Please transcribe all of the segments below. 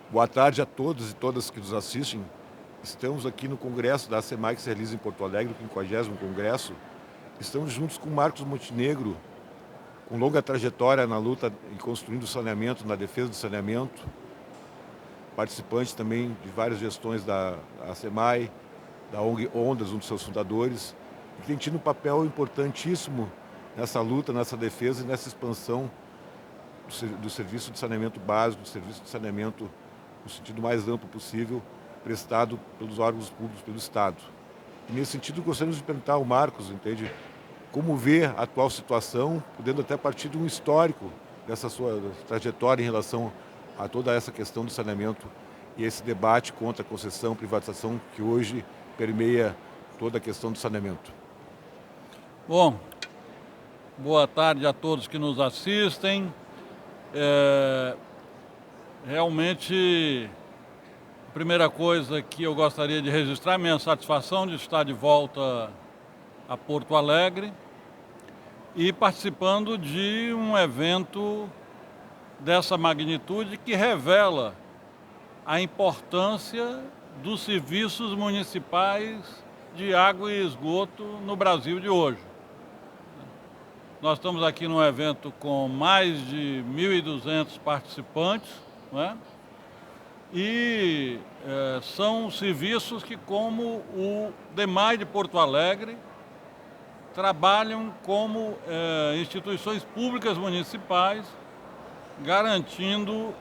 Boa tarde a todos e todas que nos assistem. Estamos aqui no congresso da ACEMAI, que se realiza em Porto Alegre, o 50º congresso. Estamos juntos com Marcos Montenegro, com longa trajetória na luta em construindo o saneamento, na defesa do saneamento, participante também de várias gestões da ACEMAI, da ONG Ondas, um dos seus fundadores, e tem tido um papel importantíssimo nessa luta, nessa defesa e nessa expansão do serviço de saneamento básico, do serviço de saneamento no sentido mais amplo possível, prestado pelos órgãos públicos, pelo Estado. E nesse sentido, gostaríamos de perguntar ao Marcos, entende, como vê a atual situação, podendo até partir de um histórico dessa sua trajetória em relação a toda essa questão do saneamento e esse debate contra a concessão, privatização que hoje permeia toda a questão do saneamento. Bom, boa tarde a todos que nos assistem. Realmente, a primeira coisa que eu gostaria de registrar é minha satisfação de estar de volta a Porto Alegre e participando de um evento dessa magnitude que revela a importância dos serviços municipais de água e esgoto no Brasil de hoje. Nós estamos aqui num evento com mais de 1.200 participantes, não é? E são serviços que, como o DEMAI de Porto Alegre, trabalham como instituições públicas municipais, garantindo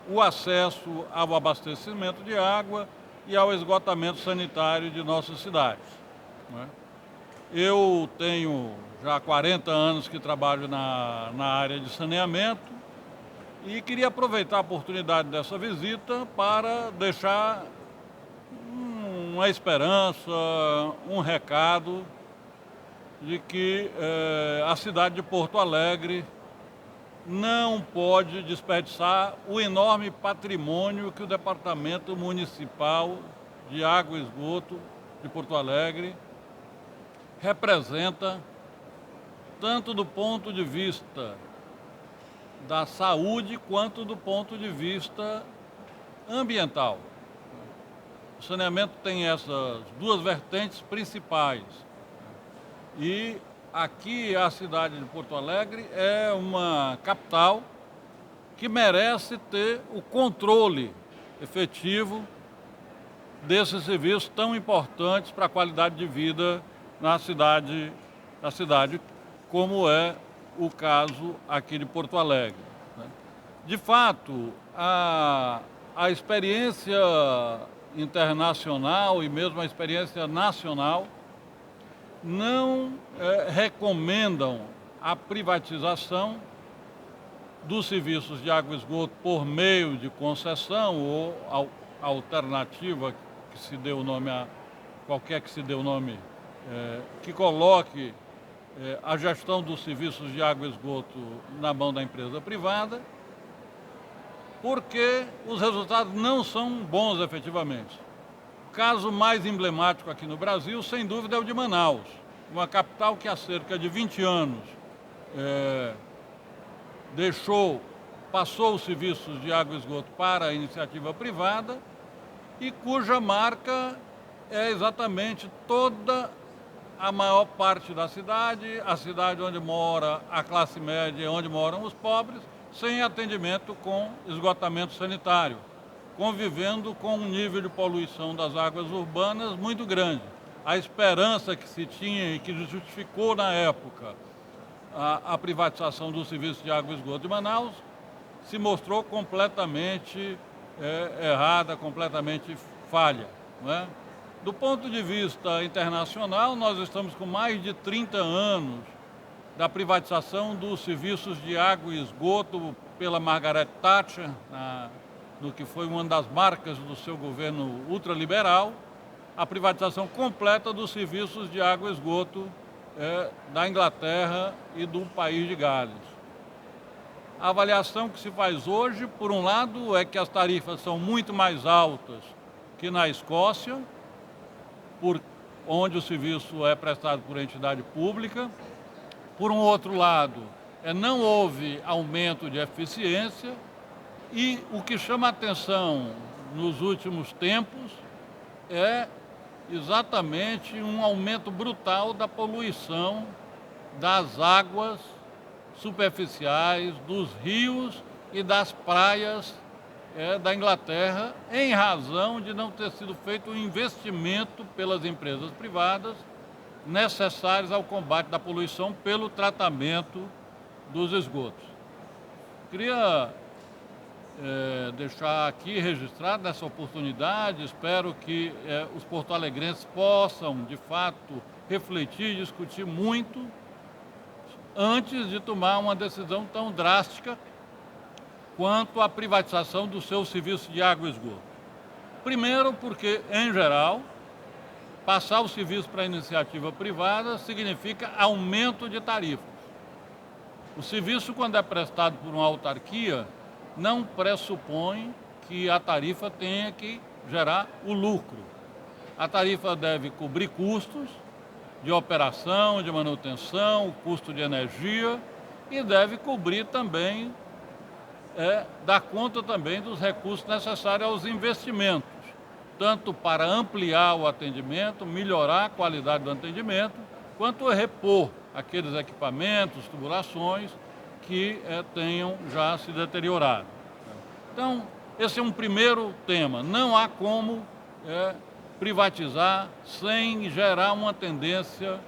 o acesso ao abastecimento de água e ao esgotamento sanitário de nossas cidades, não é? Eu tenho já 40 anos que trabalho na área de saneamento e queria aproveitar a oportunidade dessa visita para deixar uma esperança, um recado de que a cidade de Porto Alegre não pode desperdiçar o enorme patrimônio que o Departamento Municipal de Água e Esgoto de Porto Alegre representa, tanto do ponto de vista da saúde quanto do ponto de vista ambiental. O saneamento tem essas duas vertentes principais. E aqui a cidade de Porto Alegre é uma capital que merece ter o controle efetivo desses serviços tão importantes para a qualidade de vida na cidade, como é o caso aqui de Porto Alegre. De fato, a experiência internacional e mesmo a experiência nacional não recomendam a privatização dos serviços de água e esgoto por meio de concessão ou a alternativa que se dê o nome a qualquer que se dê o nome, que coloque a gestão dos serviços de água e esgoto na mão da empresa privada, porque os resultados não são bons efetivamente. O caso mais emblemático aqui no Brasil, sem dúvida, é o de Manaus, uma capital que há cerca de 20 anos passou os serviços de água e esgoto para a iniciativa privada e cuja marca é exatamente toda a maior parte da cidade, a cidade onde mora a classe média e onde moram os pobres, sem atendimento com esgotamento sanitário, convivendo com um nível de poluição das águas urbanas muito grande. A esperança que se tinha e que justificou na época a privatização do serviço de água e esgoto de Manaus se mostrou completamente errada, completamente falha, não é? Do ponto de vista internacional, nós estamos com mais de 30 anos da privatização dos serviços de água e esgoto pela Margaret Thatcher, no que foi uma das marcas do seu governo ultraliberal, a privatização completa dos serviços de água e esgoto da Inglaterra e do país de Gales. A avaliação que se faz hoje, por um lado, é que as tarifas são muito mais altas que na Escócia, onde o serviço é prestado por entidade pública. Por um outro lado, não houve aumento de eficiência E o que chama a atenção nos últimos tempos é exatamente um aumento brutal da poluição das águas superficiais, dos rios e das praias da Inglaterra, em razão de não ter sido feito um investimento pelas empresas privadas necessários ao combate da poluição pelo tratamento dos esgotos. Queria deixar aqui registrado nessa oportunidade, espero que os porto-alegrenses possam, de fato, refletir e discutir muito antes de tomar uma decisão tão drástica quanto à privatização do seu serviço de água e esgoto. Primeiro, porque, em geral, passar o serviço para a iniciativa privada significa aumento de tarifas. O serviço, quando é prestado por uma autarquia, não pressupõe que a tarifa tenha que gerar o lucro. A tarifa deve cobrir custos de operação, de manutenção, custo de energia e deve cobrir também, dar conta também dos recursos necessários aos investimentos, tanto para ampliar o atendimento, melhorar a qualidade do atendimento, quanto repor aqueles equipamentos, tubulações que tenham já se deteriorado. Então, esse é um primeiro tema. Não há como privatizar sem gerar uma tendência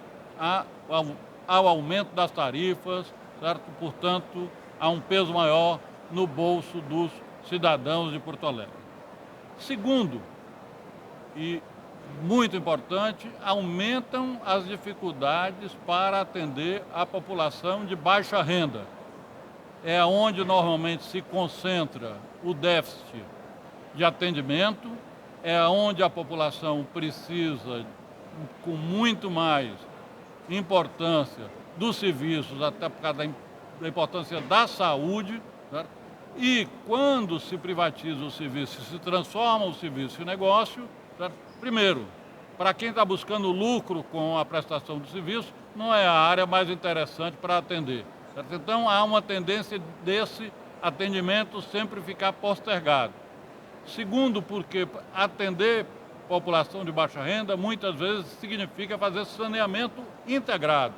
ao aumento das tarifas, certo? Portanto, há um peso maior no bolso dos cidadãos de Porto Alegre. Segundo, e muito importante, aumentam as dificuldades para atender a população de baixa renda. É onde normalmente se concentra o déficit de atendimento, é onde a população precisa, com muito mais importância, dos serviços, até por causa da importância da saúde, certo? E quando se privatiza o serviço, se transforma o serviço em negócio, certo? Primeiro, para quem está buscando lucro com a prestação do serviço, não é a área mais interessante para atender. Certo? Então, há uma tendência desse atendimento sempre ficar postergado. Segundo, porque atender população de baixa renda muitas vezes significa fazer saneamento integrado,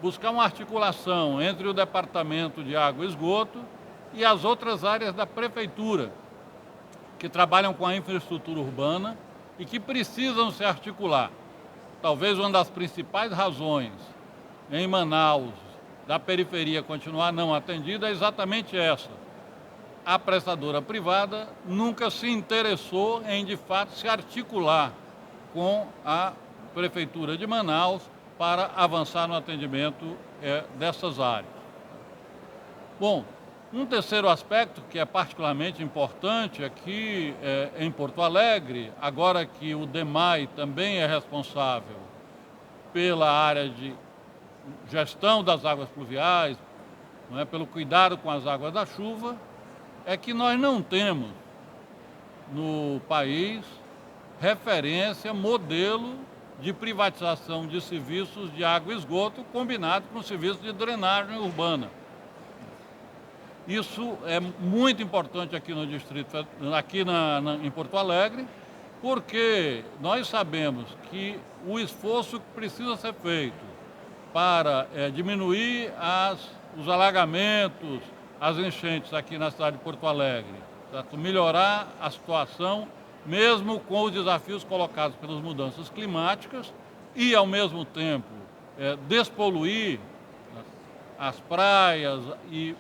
buscar uma articulação entre o Departamento de Água e Esgoto e as outras áreas da Prefeitura, que trabalham com a infraestrutura urbana e que precisam se articular. Talvez uma das principais razões em Manaus da periferia continuar não atendida é exatamente essa. A prestadora privada nunca se interessou em, de fato, se articular com a Prefeitura de Manaus para avançar no atendimento dessas áreas. Bom, um terceiro aspecto que é particularmente importante aqui em Porto Alegre, agora que o DEMAI também é responsável pela área de gestão das águas pluviais, não é, pelo cuidado com as águas da chuva, é que nós não temos no país referência, modelo de privatização de serviços de água e esgoto combinado com serviços de drenagem urbana. Isso é muito importante aqui no distrito, em Porto Alegre, porque nós sabemos que o esforço que precisa ser feito para diminuir os alagamentos, as enchentes aqui na cidade de Porto Alegre, certo? Melhorar a situação, mesmo com os desafios colocados pelas mudanças climáticas e, ao mesmo tempo, despoluir as praias e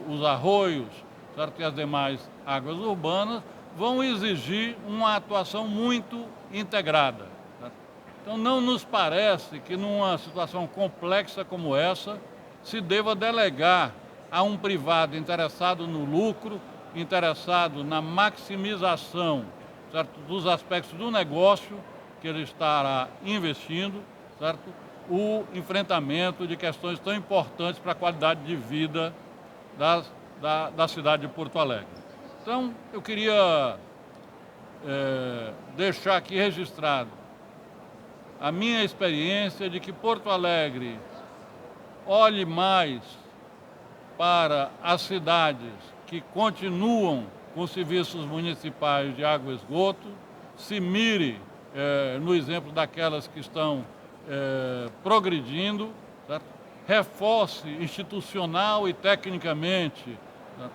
os arroios, certo? E as demais águas urbanas, vão exigir uma atuação muito integrada. Certo? Então, não nos parece que numa situação complexa como essa, se deva delegar a um privado interessado no lucro, interessado na maximização, certo? Dos aspectos do negócio que ele estará investindo, certo? O enfrentamento de questões tão importantes para a qualidade de vida da cidade de Porto Alegre. Então, eu queria deixar aqui registrado a minha experiência de que Porto Alegre olhe mais para as cidades que continuam com serviços municipais de água e esgoto, se mire no exemplo daquelas que estão progredindo, certo? Reforce institucional e tecnicamente, certo,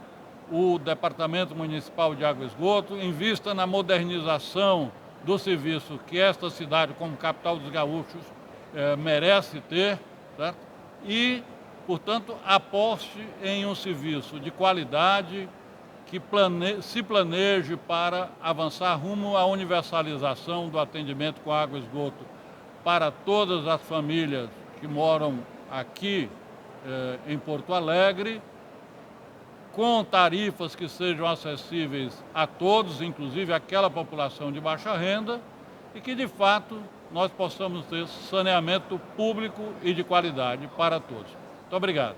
o Departamento Municipal de Água e Esgoto, invista na modernização do serviço que esta cidade, como capital dos gaúchos, merece ter, certo? E, portanto, aposte em um serviço de qualidade que se planeje para avançar rumo à universalização do atendimento com água e esgoto para todas as famílias que moram aqui em Porto Alegre, com tarifas que sejam acessíveis a todos, inclusive aquela população de baixa renda, e que, de fato, nós possamos ter saneamento público e de qualidade para todos. Muito obrigado.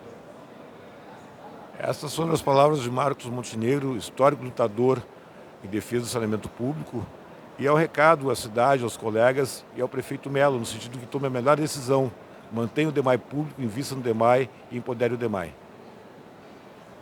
Essas foram as palavras de Marcos Montenegro, histórico lutador em defesa do saneamento público, e é o recado à cidade, aos colegas e ao prefeito Melo, no sentido que tome a melhor decisão, mantenha o DEMAI público, invista no DEMAI e empodere o DEMAI.